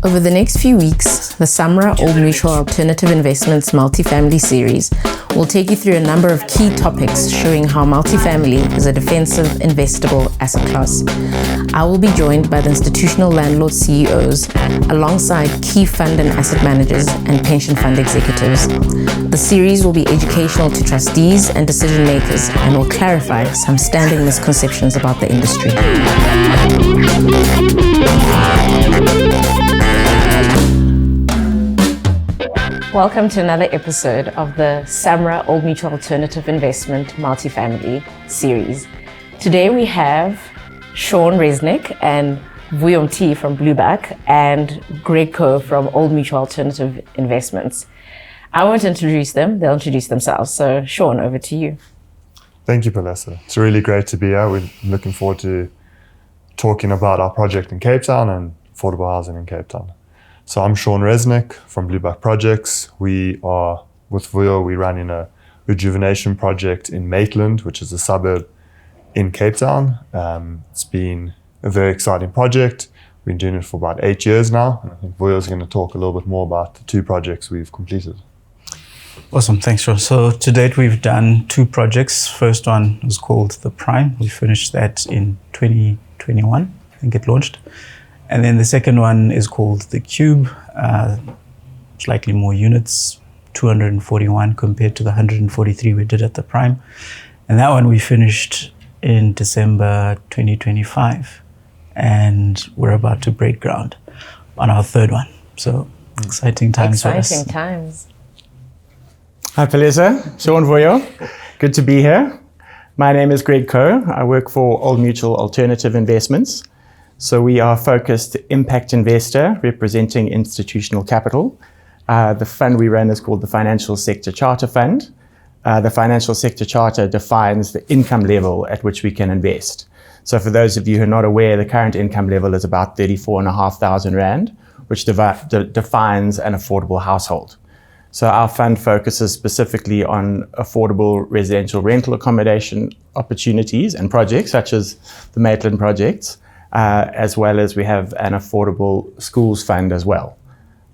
Over the next few weeks, the SAMRRA Old Mutual Alternative Investments multifamily series will take you through a number of key topics showing how multifamily is a defensive, investable asset class. I will be joined by the institutional landlord CEOs alongside key fund and asset managers and pension fund executives. The series will be educational to trustees and decision makers and will clarify some standing misconceptions about the industry. Welcome to another episode of the SAMRRA Old Mutual Alternative Investment Multifamily series. Today we have Shaun Resnik and Vuyo from Blueback and Greg Coe from Old Mutual Alternative Investments. I won't introduce them, they'll introduce themselves. So Shaun, over to you. Thank you, Palesa. It's really great to be here. We're looking forward to talking about our project in Cape Town and affordable housing in Cape Town. So I'm Shaun Resnik from Blueback Projects. We are, with Vuyo, we're running a rejuvenation project in Maitland, which is a suburb in Cape Town. It's been a very exciting project. We've been doing it for about 8 years now. And I think Vuyo is going to talk a little bit more about the two projects we've completed. Awesome, thanks, Shaun. So to date, we've done two projects. First one was called The Prime. We finished that in 2021, I think it launched. And then the second one is called The Cube, slightly more units, 241 compared to the 143 we did at The Prime. And that one we finished in December 2025. And we're about to break ground on our third one. So exciting times for us. Exciting times. Hi, Palesa. Shaun Vuyo. Good to be here. My name is Greg Coe. I work for Old Mutual Alternative Investments. So we are a focused impact investor representing institutional capital. The fund we run is called the Financial Sector Charter Fund. The Financial Sector Charter defines the income level at which we can invest. So for those of you who are not aware, the current income level is about 34,500 Rand, which defines an affordable household. So our fund focuses specifically on affordable residential rental accommodation opportunities and projects such as the Maitland projects. As well as we have an affordable schools fund as well.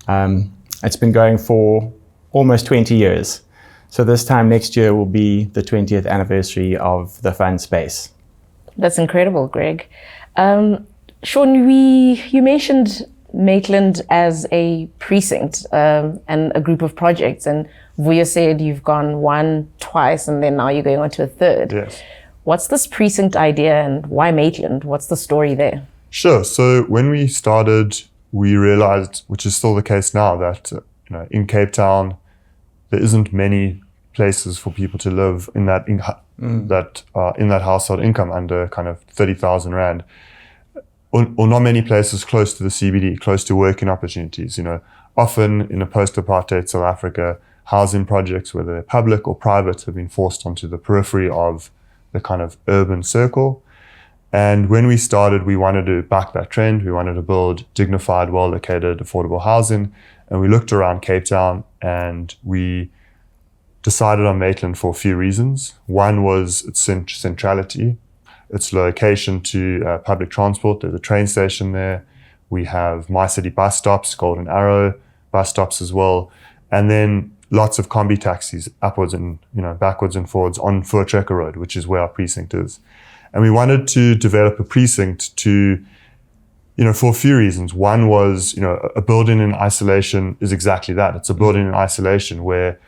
It's been going for almost 20 years. So this time next year will be the 20th anniversary of the fund space. That's incredible, Greg. Shaun, you mentioned Maitland as a precinct and a group of projects, and Vuyo said you've gone one, twice, and then now you're going on to a third. Yes. What's this precinct idea and why Maitland? What's the story there? Sure. So when we started, we realized, which is still the case now, that in Cape Town, there isn't many places for people to live in that in that household income under kind of 30,000 Rand, or not many places close to the CBD, close to working opportunities. Often in a post-apartheid South Africa, housing projects, whether they're public or private, have been forced onto the periphery of the kind of urban circle. And when we started, we wanted to back that trend. We wanted to build dignified, well-located, affordable housing. And we looked around Cape Town and we decided on Maitland for a few reasons. One was its centrality, its location to public transport. There's a train station there. We have My City bus stops, Golden Arrow bus stops as well. And then lots of combi taxis upwards and backwards and forwards on Voortrekker Road, which is where our precinct is. And we wanted to develop a precinct to, for a few reasons. One was, a building in isolation is exactly that. It's a building in isolation where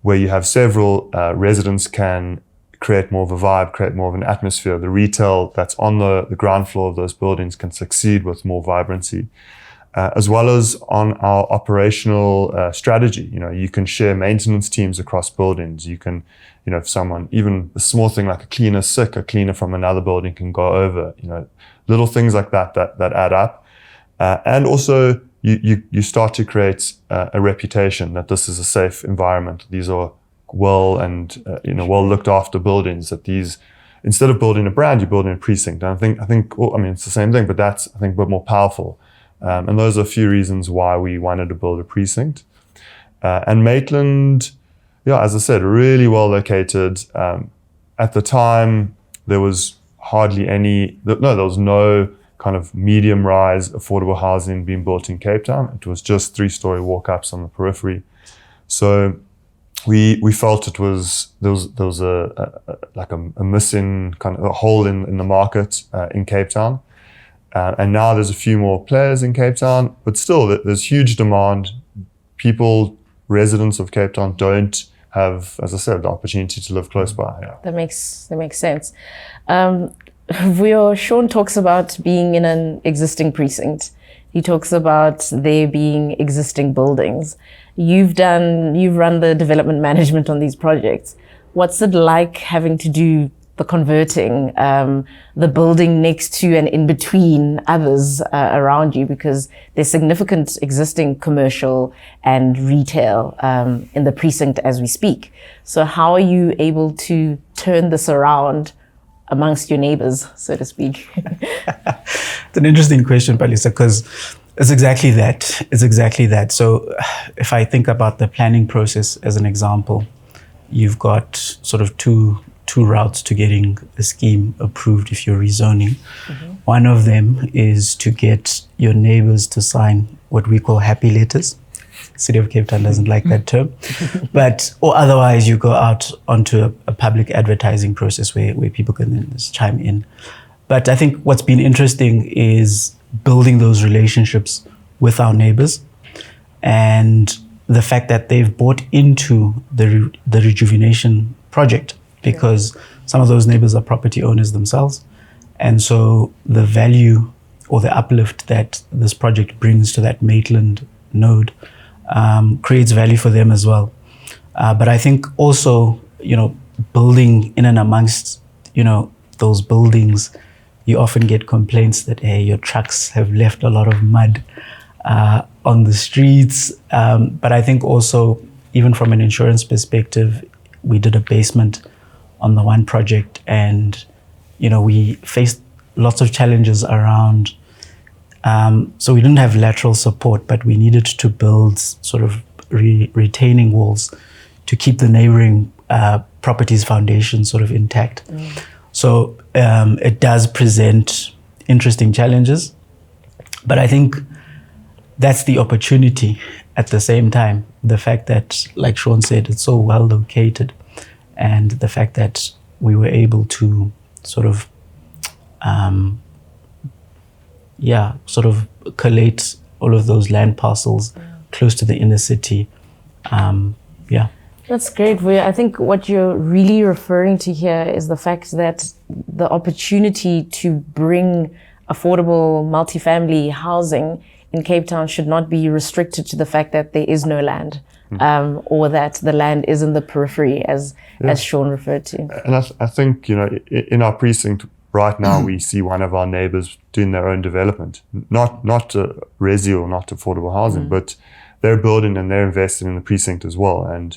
you have several residents can create more of a vibe, create more of an atmosphere. The retail that's on the ground floor of those buildings can succeed with more vibrancy. As well as on our operational strategy. You can share maintenance teams across buildings. You can, if someone, even a small thing like a cleaner sick, a cleaner from another building can go over, little things like that add up. And also you start to create a reputation that this is a safe environment. These are well looked after buildings, that these, instead of building a brand, you're building a precinct. And I think, it's the same thing, but that's, I think, a bit more powerful. And those are a few reasons why we wanted to build a precinct. And Maitland, as I said, really well located. At the time, there was hardly there was no kind of medium rise affordable housing being built in Cape Town. It was just 3-story walk-ups on the periphery. So we felt there was a missing kind of a hole in the market in Cape Town. And now there's a few more players in Cape Town, but still there's huge demand. Residents of Cape Town don't have, as I said, the opportunity to live close by. Yeah. That makes sense. Vuyo, Shaun talks about being in an existing precinct. He talks about there being existing buildings. You've run the development management on these projects. What's it like having to do the converting, the building next to and in between others around you, because there's significant existing commercial and retail in the precinct as we speak. So how are you able to turn this around amongst your neighbors, so to speak? It's an interesting question, Palesa, because it's exactly that. So if I think about the planning process as an example, you've got sort of two routes to getting a scheme approved if you're rezoning. Mm-hmm. One of them is to get your neighbors to sign what we call happy letters. City of Cape Town doesn't like that term. Or otherwise you go out onto a public advertising process where people can then just chime in. But I think what's been interesting is building those relationships with our neighbors, and the fact that they've bought into the rejuvenation project, because some of those neighbors are property owners themselves. And so the value or the uplift that this project brings to that Maitland node creates value for them as well. But I think also, building in and amongst, those buildings, you often get complaints that, hey, your trucks have left a lot of mud on the streets. But I think also, even from an insurance perspective, we did a basement on the one project, and we faced lots of challenges around. So we didn't have lateral support, but we needed to build sort of retaining walls to keep the neighboring property's foundation sort of intact. So it does present interesting challenges, but I think that's the opportunity at the same time. The fact that, like Shaun said, it's so well located, and the fact that we were able to sort of collate all of those land parcels close to the inner city. That's great, Vuyo. I think what you're really referring to here is the fact that the opportunity to bring affordable multifamily housing in Cape Town should not be restricted to the fact that there is no land, or that the land is in the periphery, as Shaun referred to. And I think, in our precinct right now, we see one of our neighbors doing their own development, not resi or not affordable housing, but they're building and they're investing in the precinct as well. And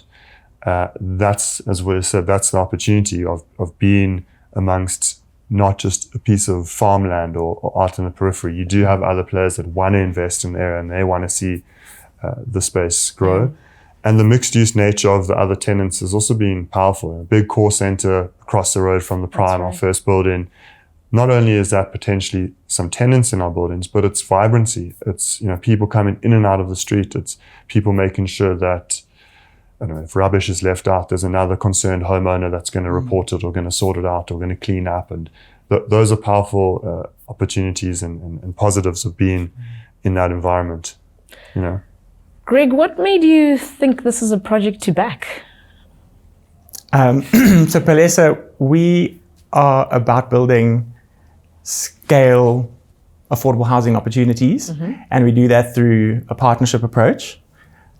that's, as we said, that's the opportunity of being amongst not just a piece of farmland or out in the periphery. You do have other players that want to invest in the area and they want to see the space grow. And the mixed-use nature of the other tenants has also been powerful. A big core center across the road from the Prime, our first building. Not only is that potentially some tenants in our buildings, but it's vibrancy. It's people coming in and out of the street. It's people making sure that, I don't know, if rubbish is left out, there's another concerned homeowner that's going to report it or going to sort it out or going to clean up. And those are powerful opportunities and positives of being in that environment. Greg, what made you think this is a project to back? So Palesa, we are about building scale affordable housing opportunities, and we do that through a partnership approach.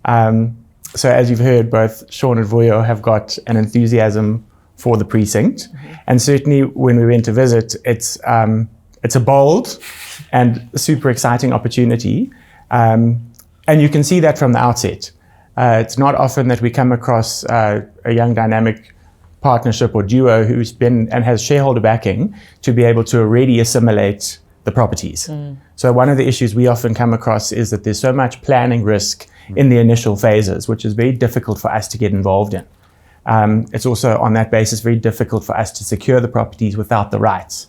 So as you've heard, both Shaun and Vuyo have got an enthusiasm for the precinct, and certainly when we went to visit, it's a bold and super exciting opportunity. And you can see that from the outset. It's not often that we come across a young dynamic partnership or duo who's been and has shareholder backing to be able to already assimilate the properties. So one of the issues we often come across is that there's so much planning risk in the initial phases, which is very difficult for us to get involved in. It's also on that basis very difficult for us to secure the properties without the rights.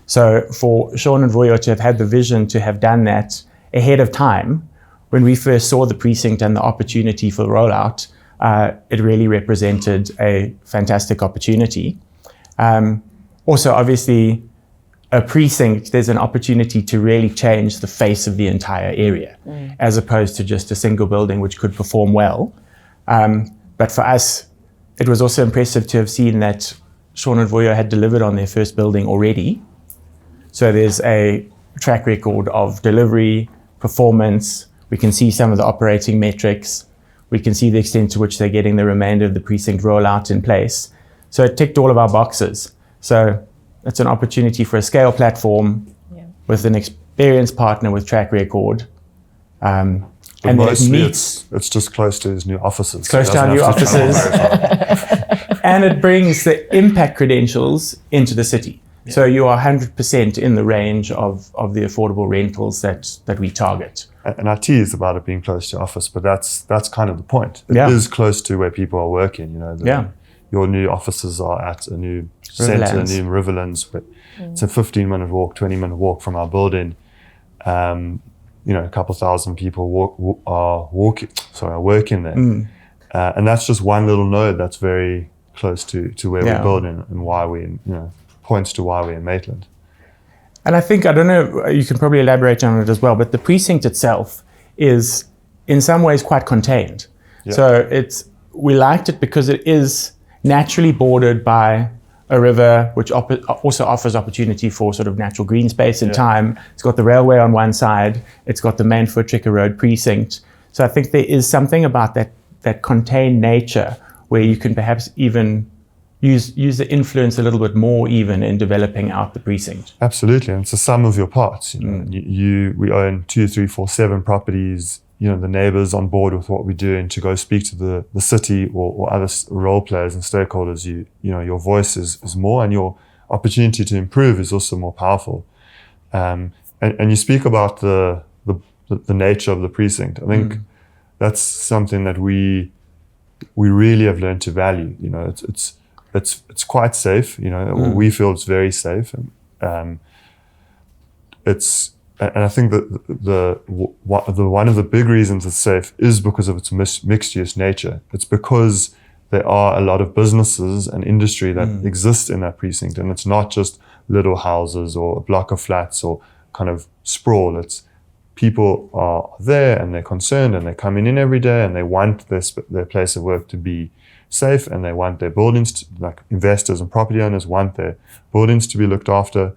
So for Shaun and Vuyo to have had the vision to have done that ahead of time, when we first saw the precinct and the opportunity for the rollout, it really represented a fantastic opportunity. Also, obviously, a precinct, there's an opportunity to really change the face of the entire area, as opposed to just a single building which could perform well. But for us, it was also impressive to have seen that Shaun and Vuyo had delivered on their first building already. So there's a track record of delivery, performance. We can see some of the operating metrics. We can see the extent to which they're getting the remainder of the precinct rollout in place. So it ticked all of our boxes. So it's an opportunity for a scale platform with an experienced partner with track record. But and mostly it's just close to his new offices. It's close to our new offices. And it brings the impact credentials into the city. Yeah. So you are 100% in the range of the affordable rentals that we target. And I tease about it being close to your office, but that's kind of the point. It is close to where people are working. You know, your new offices are at a new centre, new Riverlands. But it's a 15-minute walk, 20-minute walk from our building. You know, a couple thousand people are working there. And that's just one little node that's very close to where we're building and why points to why we're in Maitland. And I think, I don't know, you can probably elaborate on it as well, but the precinct itself is in some ways quite contained. Yeah. So we liked it because it is naturally bordered by a river, which also offers opportunity for sort of natural green space and time. It's got the railway on one side. It's got the main Voortrekker Road precinct. So I think there is something about that contained nature where you can perhaps even use the influence a little bit more even in developing out the precinct. Absolutely, and it's the sum of your parts. You know, we own 2, 3, 4, 7 properties. You know, the neighbours on board with what we're doing to go speak to the city or other role players and stakeholders. You know, your voice is more, and your opportunity to improve is also more powerful. And you speak about the nature of the precinct. I think that's something that we really have learned to value. You know, it's quite safe. You know, we feel it's very safe. And I think that one of the big reasons it's safe is because of its mixed-use nature. It's because there are a lot of businesses and industry that exist in that precinct, and it's not just little houses or a block of flats or kind of sprawl. It's people are there and they're concerned and they're coming in every day and they want their place of work to be safe, and they want their buildings like investors and property owners want their buildings to be looked after.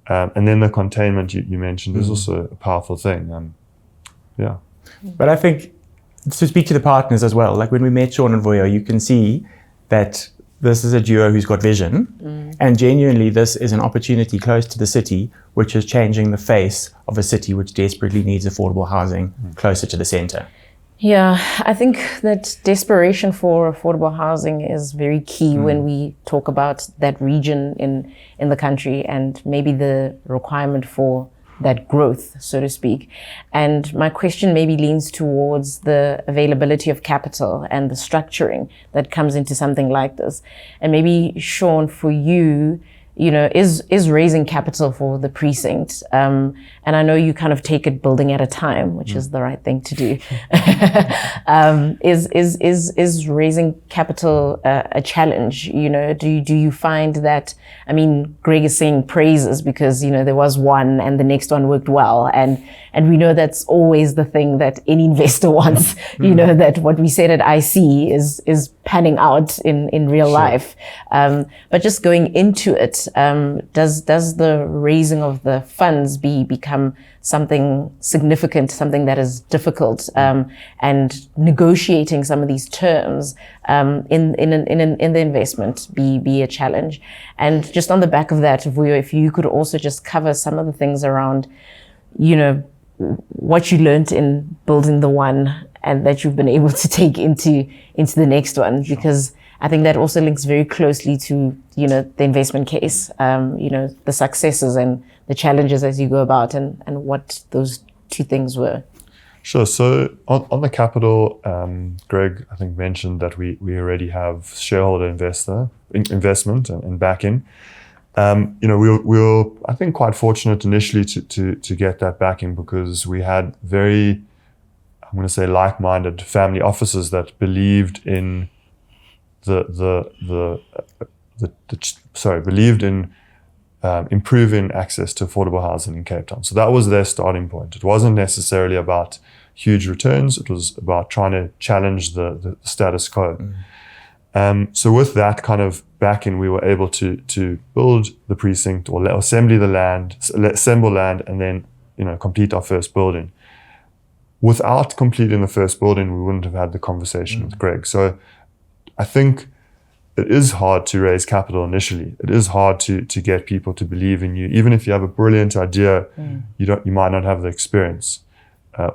And then the containment you mentioned is also a powerful thing. But I think to speak to the partners as well, like when we met Shaun and Vuyo, you can see that this is a duo who's got vision, and genuinely this is an opportunity close to the city, which is changing the face of a city which desperately needs affordable housing closer to the centre. Yeah, I think that desperation for affordable housing is very key when we talk about that region in the country and maybe the requirement for that growth, so to speak. And my question maybe leans towards the availability of capital and the structuring that comes into something like this. And maybe, Shaun, for you, you know, is raising capital for the precinct. And I know you kind of take it building at a time, which is the right thing to do. Is raising capital a challenge? You know, do you find that, I mean, Greg is saying praises because, you know, there was one and the next one worked well. And we know that's always the thing that any investor wants, you know, that what we said at IC is panning out in real life. But just going into it, does the raising of the funds become something significant, something that is difficult, and negotiating some of these terms in the investment be a challenge? And just on the back of that, Vuyo, if you could also just cover some of the things around, you know, what you learned in building the one and that you've been able to take into the next one, because I think that also links very closely to, you know, the investment case, you know, the successes and the challenges as you go about and what those two things were. Sure. So on the capital, Greg, I think mentioned that we already have shareholder investment and backing. we were, I think, quite fortunate initially to get that backing because we had very, I'm going to say, like-minded family officers that believed in improving access to affordable housing in Cape Town. So that was their starting point. It wasn't necessarily about huge returns. It was about trying to challenge the status quo. So with that kind of backing, we were able to build the precinct or assemble land, and then complete our first building. Without completing the first building, we wouldn't have had the conversation with Greg. So I think it is hard to raise capital initially. It is hard to get people to believe in you. Even if you have a brilliant idea, you might not have the experience,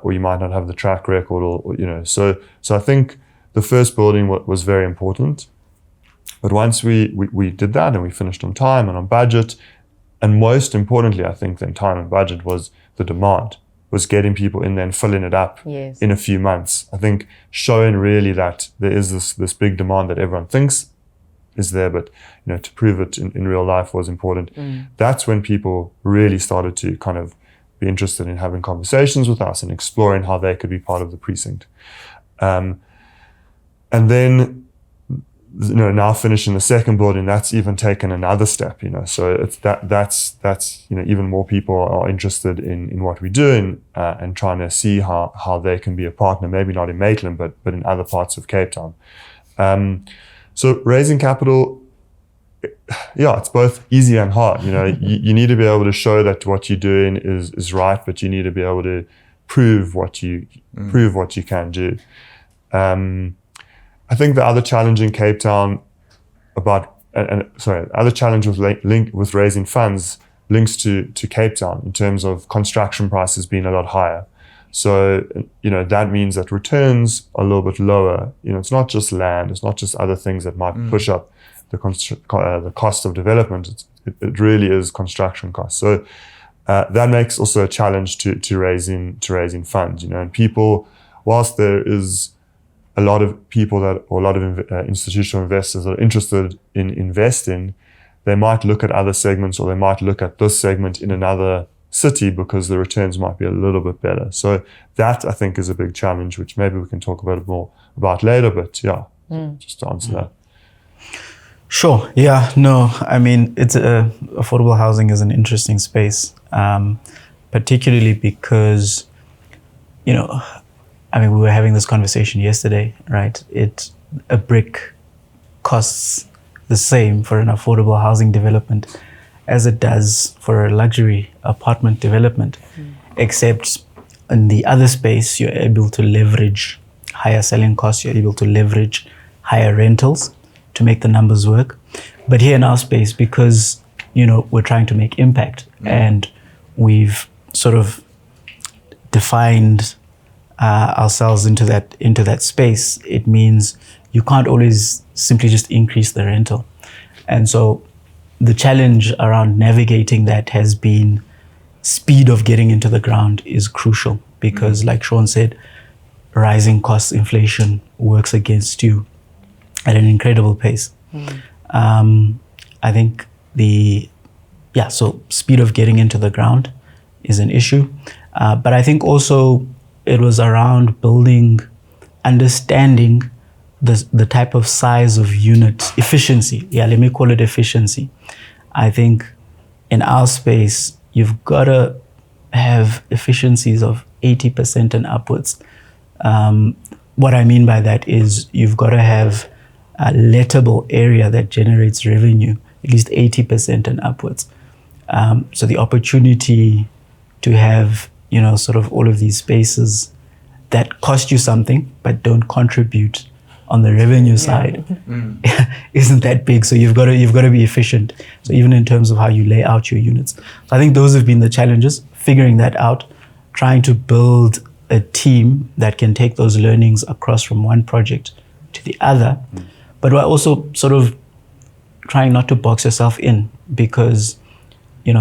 or you might not have the track record, or. So I think the first building was very important. But once we did that and we finished on time and on budget, and most importantly, I think then time and budget was the demand, was getting people in there and filling it up in a few months. I think showing really that there is this big demand that everyone thinks is there, but to prove it in real life was important. That's when people really started to kind of be interested in having conversations with us and exploring how they could be part of the precinct. And then now finishing the second building, that's even taken another step, so it's that's even more people are interested in what we do and trying to see how they can be a partner, maybe not in Maitland, but in other parts of Cape Town. So raising capital, it's both easy and hard. You need to be able to show that what you're doing is right, but you need to be able to prove what you can do. I think the other challenge in Cape Town other challenge with raising funds links to Cape Town in terms of construction prices being a lot higher. So, that means that returns are a little bit lower. It's not just land, it's not just other things that might push up the cost of development. It really is construction costs. So that makes also a challenge to raising funds. And people, whilst there is a lot of people or a lot of institutional investors that are interested in investing, they might look at other segments, or they might look at this segment in another city because the returns might be a little bit better. So that, I think, is a big challenge, which maybe we can talk a bit more about later, but just to answer that. Sure. Yeah. No, I mean, it's affordable housing is an interesting space, particularly because, we were having this conversation yesterday, right? A brick costs the same for an affordable housing development as it does for a luxury apartment development, except in the other space, you're able to leverage higher selling costs, you're able to leverage higher rentals to make the numbers work. But here in our space, because, we're trying to make impact and we've sort of defined ourselves into that space, it means you can't always simply just increase the rental. And so the challenge around navigating that has been speed of getting into the ground is crucial because, like Shaun said, rising costs, inflation works against you at an incredible pace. I think so speed of getting into the ground is an issue. But I think also it was around understanding the type of size of unit efficiency. Let me call it efficiency. I think in our space, you've got to have efficiencies of 80% and upwards. What I mean by that is you've got to have a lettable area that generates revenue, at least 80% and upwards. So the opportunity to have, sort of all of these spaces that cost you something but don't contribute on the revenue side isn't that big. So you've got to be efficient. So even in terms of how you lay out your units. So I think those have been the challenges, figuring that out, trying to build a team that can take those learnings across from one project to the other. But we're also sort of trying not to box yourself in because,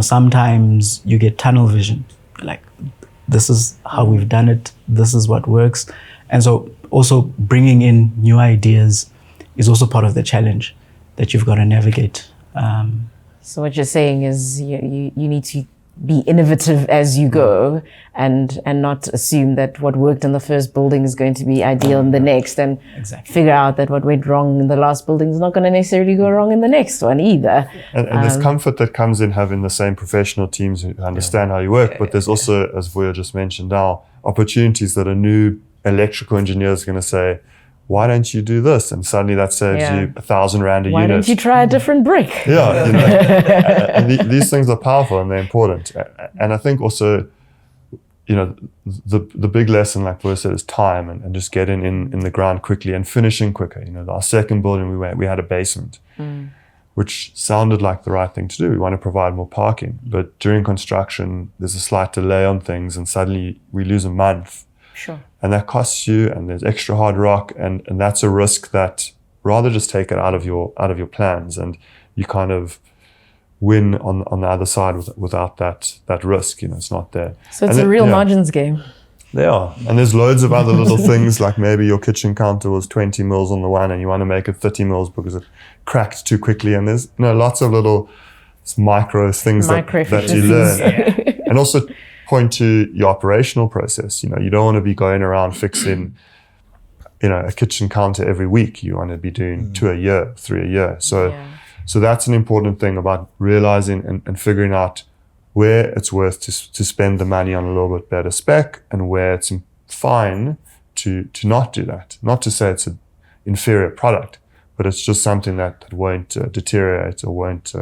sometimes you get tunnel vision. Like, this is how we've done it. This is what works. And so also bringing in new ideas is also part of the challenge that you've got to navigate. So what you're saying is you need to be innovative as you go, and not assume that what worked in the first building is going to be ideal in the next, and figure out that what went wrong in the last building is not going to necessarily go wrong in the next one either. And there's comfort that comes in having the same professional teams who understand how you work, but there's also, as Vuyo just mentioned now, opportunities that a new electrical engineer is going to say, why don't you do this? And suddenly that saves you 1,000 rand a unit. Why don't you try a different brick? Yeah, and these things are powerful and they're important. And I think also, the big lesson, like Vuyo said, is time and just getting in the ground quickly and finishing quicker. Our second building we had a basement, which sounded like the right thing to do. We want to provide more parking, but during construction, there's a slight delay on things, and suddenly we lose a month. Sure. And that costs you, and there's extra hard rock, and that's a risk that rather just take it out of your plans, and you kind of win on the other side without that risk. It's not there. So it's a real margins game. They are. And there's loads of other little things, like maybe your kitchen counter was 20 mils on the one and you want to make it 30 mils because it cracked too quickly. And there's lots of little micro things that you learn. And also point to your operational process. You don't want to be going around fixing, a kitchen counter every week. You want to be doing 2 a year, 3 a year. So that's an important thing about realizing and figuring out where it's worth to spend the money on a little bit better spec, and where it's fine to not do that. Not to say it's an inferior product, but it's just something that won't deteriorate or won't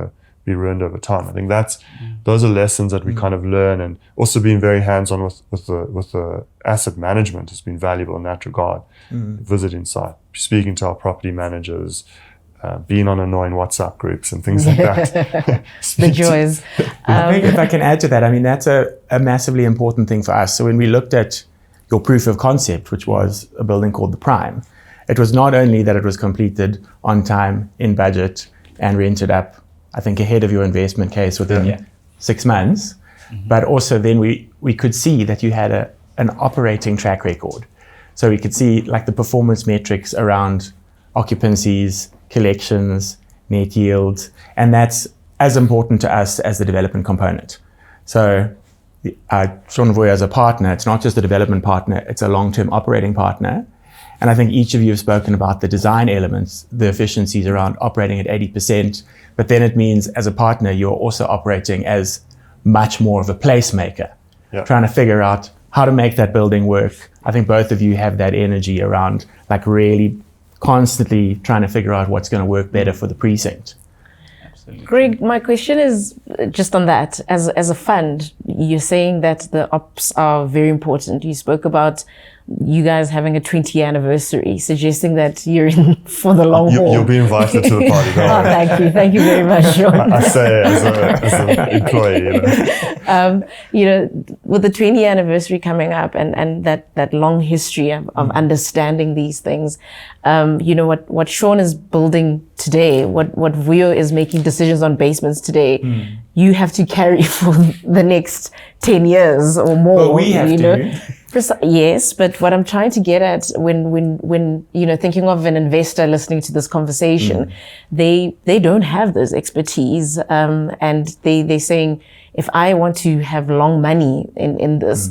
be ruined over time. I think those are lessons that we kind of learn, and also being very hands-on with the asset management has been valuable in that regard. Visiting site, speaking to our property managers, being on annoying WhatsApp groups and things like that. The joys. I think if I can add to that, that's a massively important thing for us. So when we looked at your proof of concept, which was a building called the Prime, it was not only that it was completed on time, in budget, and rented up, I think, ahead of your investment case within 6 months, but also then we could see that you had an operating track record. So we could see like the performance metrics around occupancies, collections, net yields, and that's as important to us as the development component. So Shaun and Vuyo as a partner, it's not just a development partner, it's a long-term operating partner. And I think each of you have spoken about the design elements, the efficiencies around operating at 80%, but then it means as a partner, you're also operating as much more of a placemaker, trying to figure out how to make that building work. I think both of you have that energy around like really constantly trying to figure out what's going to work better for the precinct. Absolutely. Greg, my question is just on that. As a fund, you're saying that the ops are very important. You spoke about you guys having a 20th anniversary, suggesting that you're in for the long haul. You'll be invited to the party. Thank you very much, Shaun. I say it as an employee. With the 20th anniversary coming up, and that long history of understanding these things, what Shaun is building today, what Vuyo is making decisions on basements today, you have to carry for the next 10 years or more. Well, we have to. Yes, but what I'm trying to get at when thinking of an investor listening to this conversation, they don't have those expertise, and they're saying, if I want to have long money in this,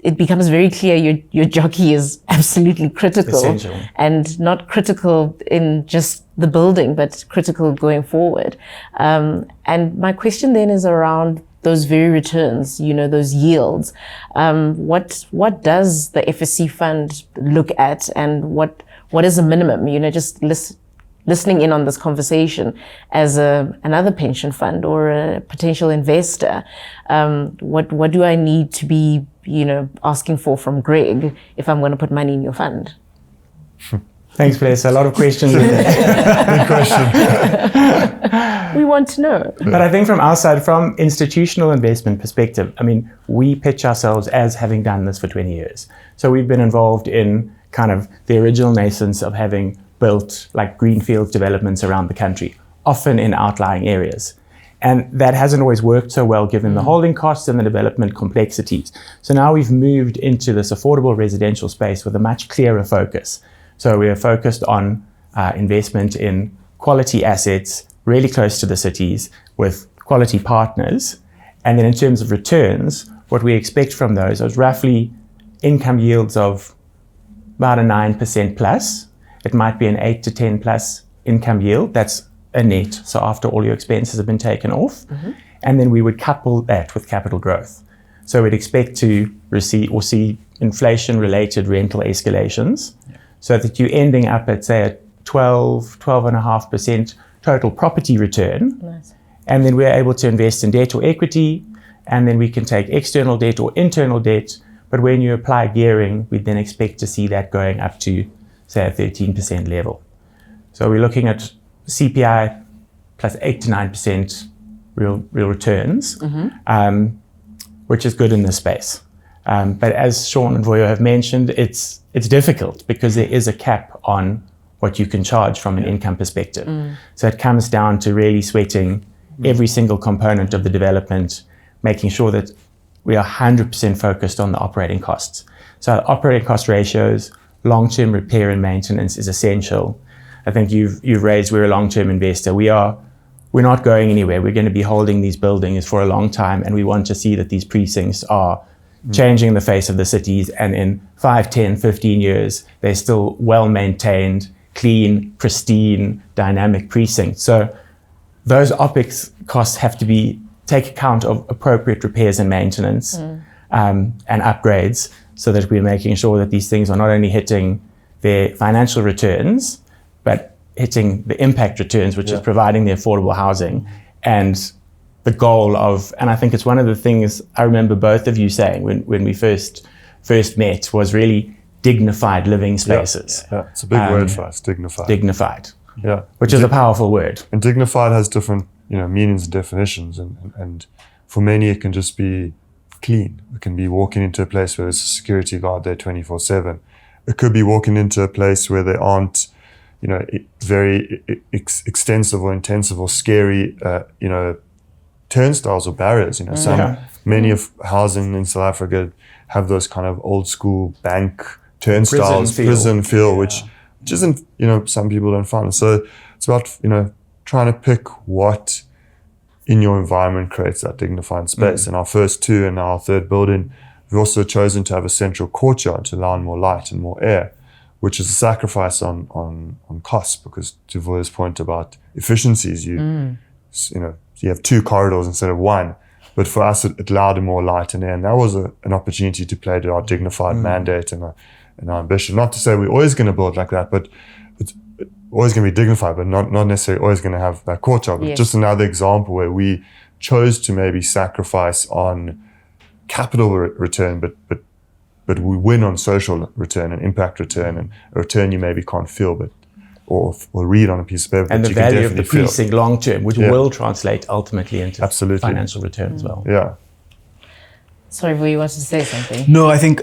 it becomes very clear your jockey is absolutely critical. Essential. And not critical in just the building, but critical going forward. And my question then is around those very returns, those yields. What does the FSC fund look at, and what is a minimum? Just listening in on this conversation as another pension fund or a potential investor. What do I need to be, asking for from Greg if I'm going to put money in your fund? Thanks, Palesa. A lot of questions. Good question. We want to know. But I think from our side, from institutional investment perspective, we pitch ourselves as having done this for 20 years. So we've been involved in kind of the original nascence of having built like greenfield developments around the country, often in outlying areas. And that hasn't always worked so well given the holding costs and the development complexities. So now we've moved into this affordable residential space with a much clearer focus. So we are focused on investment in quality assets, really close to the cities with quality partners. And then in terms of returns, what we expect from those is roughly income yields of about a 9% plus. It might be an 8 to 10 plus income yield. That's a net. So after all your expenses have been taken off. And then we would couple that with capital growth. So we'd expect to receive or see inflation-related rental escalations, so that you're ending up at, say, a 12.5% total property return. Nice. And then we're able to invest in debt or equity, and then we can take external debt or internal debt. But when you apply gearing, we then expect to see that going up to, say, a 13% level. So we're looking at CPI plus 8 to 9% real returns, which is good in this space. But as Shaun and Vuyo have mentioned, it's difficult because there is a cap on what you can charge from an income perspective. So it comes down to really sweating every single component of the development, making sure that we are 100% focused on the operating costs. So operating cost ratios, long-term repair and maintenance is essential. I think you've raised, we're a long-term investor. We're not going anywhere. We're going to be holding these buildings for a long time, and we want to see that these precincts are changing the face of the cities, and in 5, 10, 15 years, they're still well-maintained, clean, pristine, dynamic precincts. So those OPEX costs have to take account of appropriate repairs and maintenance and upgrades, so that we're making sure that these things are not only hitting their financial returns, but hitting the impact returns, which is providing the affordable housing. And the goal of, and I think it's one of the things I remember both of you saying when we first met, was really dignified living spaces. Yeah. It's a big word for us, dignified. Dignified. Yeah. Which is a powerful word. And dignified has different, meanings and definitions. And for many, it can just be clean. It can be walking into a place where there's a security guard there 24/7. It could be walking into a place where there aren't, very extensive or intensive or scary, turnstiles or barriers. Many of housing in South Africa have those kind of old school bank turnstiles, prison feel, which isn't, some people don't find. So it's about, trying to pick what in your environment creates that dignified space. In our first two and our third building, we've also chosen to have a central courtyard to allow in more light and more air, which is a sacrifice on costs, because to Vuyo's point about efficiencies, you have 2 corridors instead of 1. But for us, it allowed in more light and air. And that was an opportunity to play to our dignified mandate and our ambition. Not to say we're always going to build like that, but it's always going to be dignified, but not necessarily always going to have that courtyard. But just another example where we chose to maybe sacrifice on capital return, but we win on social return and impact return, and a return you maybe can't feel, but or read on a piece of paper. And but the you value can of the definitely precinct long term, which will translate ultimately into financial return as well. Yeah. Sorry, Vuyo, you wanted to say something? No, I think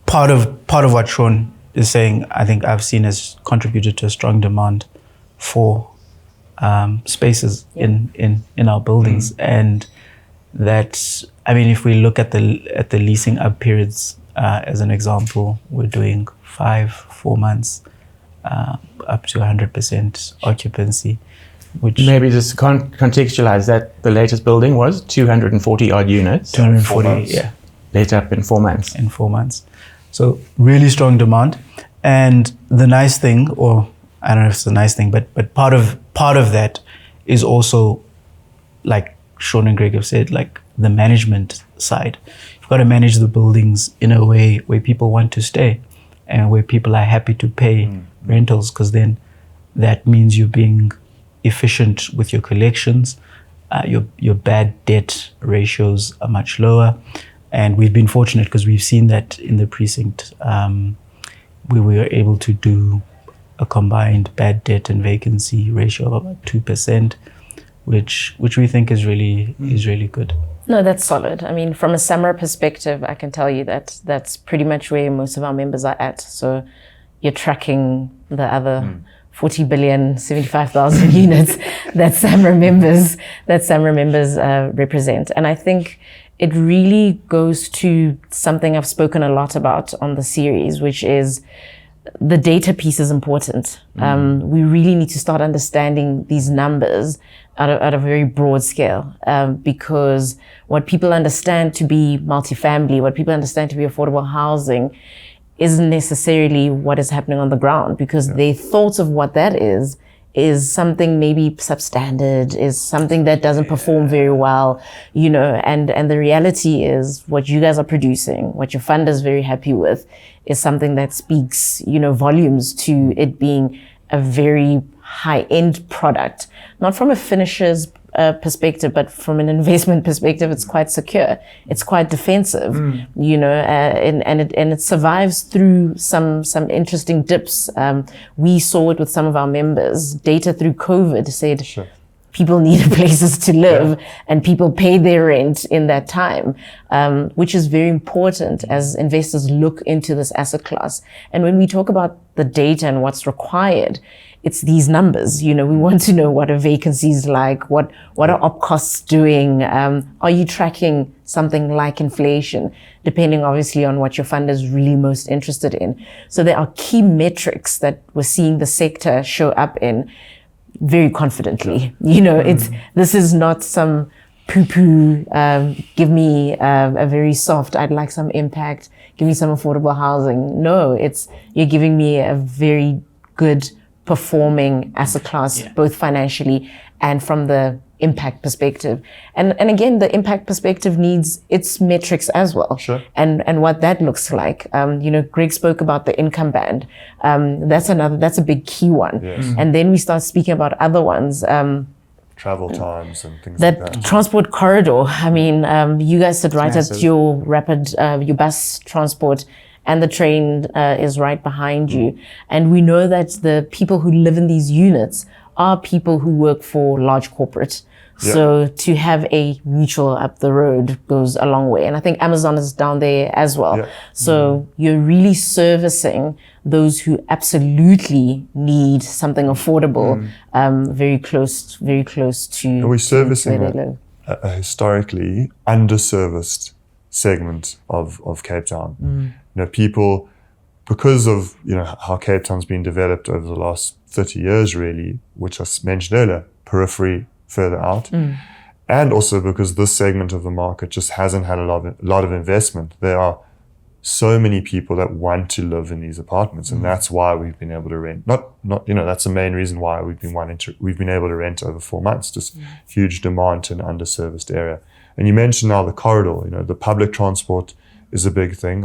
part of what Shaun is saying, I think I've seen has contributed to a strong demand for spaces in our buildings, and that, if we look at the leasing up periods as an example, we're doing 4 months up to 100% occupancy, which maybe just to contextualize that, the latest building was 240 odd units. 240, let up in 4 months. In 4 months. So really strong demand. And the nice thing, or I don't know if it's a nice thing, but part of that is also, like Shaun and Greg have said, like the management side. You've got to manage the buildings in a way where people want to stay and where people are happy to pay rentals, because then that means you're being efficient with your collections. Your bad debt ratios are much lower. And we've been fortunate because we've seen that in the precinct, we were able to do a combined bad debt and vacancy ratio of about 2%, which we think is really good. No, that's solid. From a SAMRRA perspective, I can tell you that that's pretty much where most of our members are at. So you're tracking the other 40 billion, 75,000 units that SAMRRA members represent. And I think it really goes to something I've spoken a lot about on the series, which is the data piece is important. We really need to start understanding these numbers at a very broad scale, because what people understand to be multifamily, what people understand to be affordable housing, isn't necessarily what is happening on the ground, because their thoughts of what that is something maybe substandard, is something that doesn't perform very well, you know, and the reality is what you guys are producing, what your fund is very happy with, is something that speaks, you know, volumes to it being a very high-end product, not from a finisher's perspective, but from an investment perspective, it's quite secure. It's quite defensive, you know, and it survives through some interesting dips. We saw it with some of our members. Data through COVID said people needed places to live, and people paid their rent in that time, which is very important as investors look into this asset class. And when we talk about the data and what's required, it's these numbers. You know, we want to know what a vacancy is like, what are op costs doing, are you tracking something like inflation, depending obviously on what your fund is really most interested in. So there are key metrics that we're seeing the sector show up in very confidently. You know, this is not some poo-poo, give me a very soft, I'd like some impact, give me some affordable housing. No, you're giving me a very good performing asset class, both financially and from the impact perspective. And again, the impact perspective needs its metrics as well. And what that looks like. You know, Greg spoke about the income band. That's a big key one. And then we start speaking about other ones. Travel times and things like that. Transport corridor. I mean, you guys sit right at your your bus transport, and the train is right behind you. And we know that the people who live in these units are people who work for large corporate. So to have a mutual up the road goes a long way. And I think Amazon is down there as well. So you're really servicing those who absolutely need something affordable, very close to. And we're servicing a historically underserviced segment of Cape Town. You know, people, because of, you know, how Cape Town's been developed over the last 30 years, really, which I mentioned earlier, periphery further out, and also because this segment of the market just hasn't had a lot of investment. There are so many people that want to live in these apartments, and that's why we've been able to rent. Not you know, that's the main reason why we've been able to rent over 4 months. Just huge demand to an underserviced area. And you mentioned now the corridor. You know, the public transport is a big thing.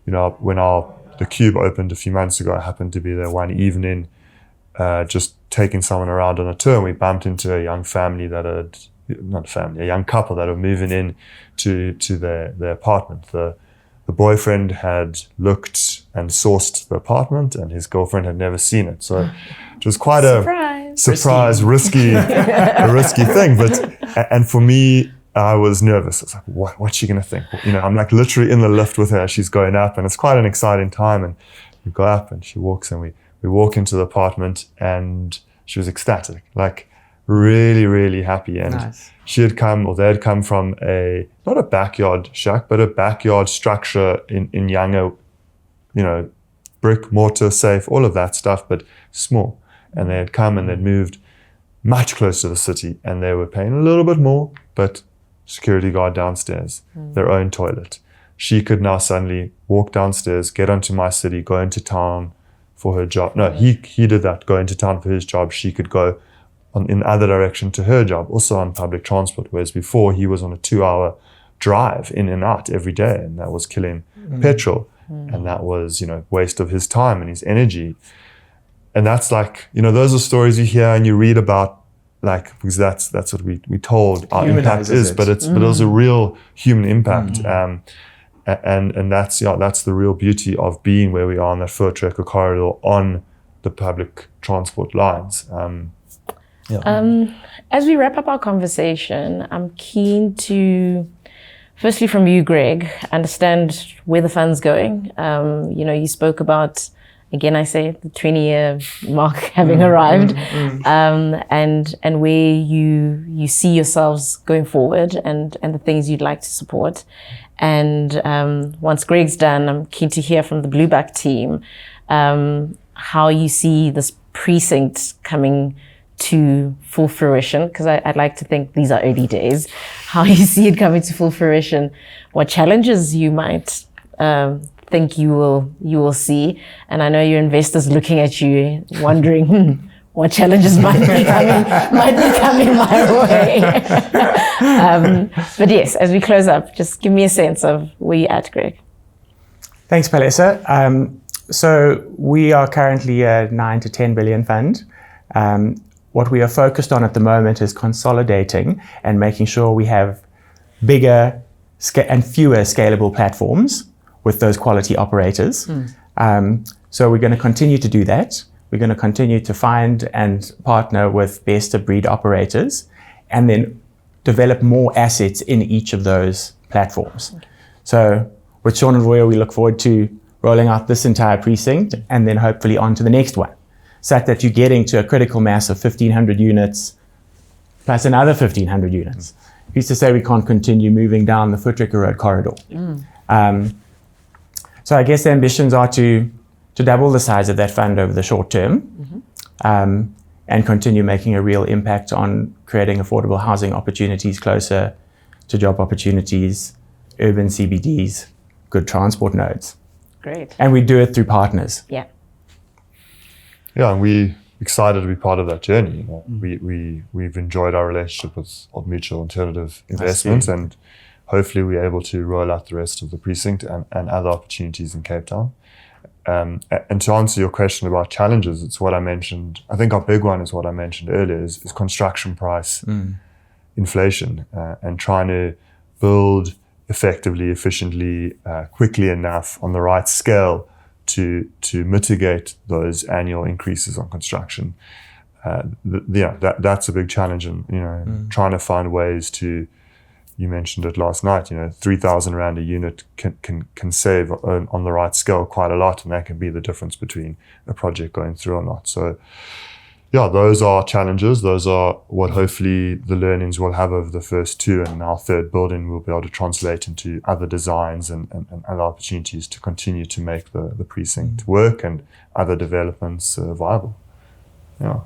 You know, when the Cube opened a few months ago, I happened to be there one evening, just taking someone around on a tour, and we bumped into a young family a young couple that were moving in to their apartment. The boyfriend had looked and sourced the apartment, and his girlfriend had never seen it. So it was quite a risky thing. And for me, I was nervous. I was like, what's she going to think? You know, I'm like literally in the lift with her. She's going up, and it's quite an exciting time. And we go up, and she walks, and we walk into the apartment, and she was ecstatic, like really, really happy. And they had come from not a backyard shack, but a backyard structure in younger, you know, brick, mortar, safe, all of that stuff, but small. And they had come and they'd moved much closer to the city, and they were paying a little bit more, but security guard downstairs, their own toilet. She could now suddenly walk downstairs, get onto my city, go into town for her job. No, he did that, go into town for his job. She could go in the other direction to her job, also on public transport, whereas before he was on a 2-hour drive in and out every day, and that was killing petrol, and that was, you know, waste of his time and his energy. And that's like, you know, those are stories you hear and you read about, like, because that's what we told our impact is, but it was a real human impact. And that's the real beauty of being where we are on that foot tracker corridor on the public transport lines. As we wrap up our conversation, I'm keen to, firstly from you, Greg, understand where the fund's going. You know, you spoke about, again, I say the 20-year mark having arrived, and where you see yourselves going forward, and the things you'd like to support. And once Greg's done, I'm keen to hear from the Blueback team how you see this precinct coming to full fruition, because I'd like to think these are early days, how you see it coming to full fruition, what challenges you might think you will see. And I know your investors looking at you wondering, what challenges might be coming my way. But yes, as we close up, just give me a sense of where you're at, Greg. Thanks, Palesa. So we are currently a 9 to 10 billion fund. What we are focused on at the moment is consolidating and making sure we have bigger and fewer scalable platforms with those quality operators. So we're going to continue to do that. We're going to continue to find and partner with best of breed operators and then develop more assets in each of those platforms. So with Shaun and Vuyo, we look forward to rolling out this entire precinct and then hopefully on to the next one, such that you're getting to a critical mass of 1,500 units plus another 1,500 units. We used to say we can't continue moving down the Footrekker Road corridor. So I guess the ambitions are to double the size of that fund over the short term, and continue making a real impact on creating affordable housing opportunities closer to job opportunities, urban CBDs, good transport nodes. Great. And we do it through partners. Yeah. Yeah, and we're excited to be part of that journey. You know, we've enjoyed our relationship with Old Mutual Alternative Investments, and hopefully we're able to roll out the rest of the precinct and other opportunities in Cape Town. And to answer your question about challenges, it's what I mentioned. I think our big one is what I mentioned earlier, is construction price inflation, and trying to build effectively, efficiently, quickly enough on the right scale to mitigate those annual increases on construction. That's a big challenge, and trying to find ways to. You mentioned it last night. 3,000 rand a unit can save on the right scale quite a lot, and that can be the difference between a project going through or not. So, yeah, those are challenges. Those are what hopefully the learnings we'll have over the first two, and our third building we'll be able to translate into other designs and other opportunities to continue to make the precinct work and other developments viable. Yeah.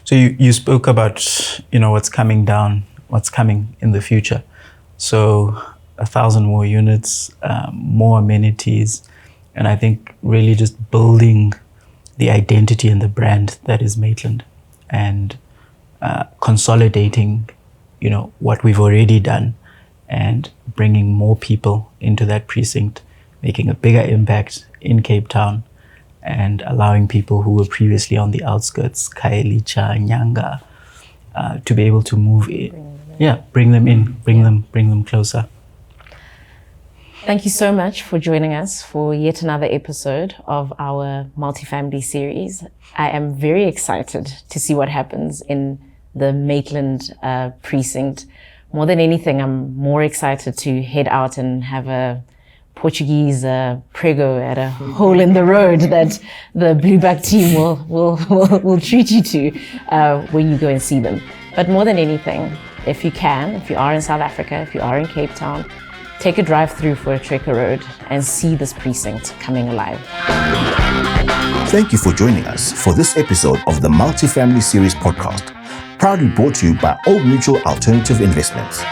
So you spoke about what's coming down. What's coming in the future. So 1,000 more units, more amenities, and I think really just building the identity and the brand that is Maitland, and consolidating, what we've already done and bringing more people into that precinct, making a bigger impact in Cape Town and allowing people who were previously on the outskirts, Khayelitsha, Nyanga, to be able to move in. Yeah, bring them in, bring them closer. Thank you so much for joining us for yet another episode of our multifamily series. I am very excited to see what happens in the Maitland precinct. More than anything, I'm more excited to head out and have a Portuguese prego at a hole in the road that the Blueback team will treat you to when you go and see them. But more than anything, if you are in South Africa, if you are in Cape Town, take a drive through for a Footrekker Road and see this precinct coming alive. Thank you for joining us for this episode of the Multifamily Series podcast, proudly brought to you by Old Mutual Alternative Investments.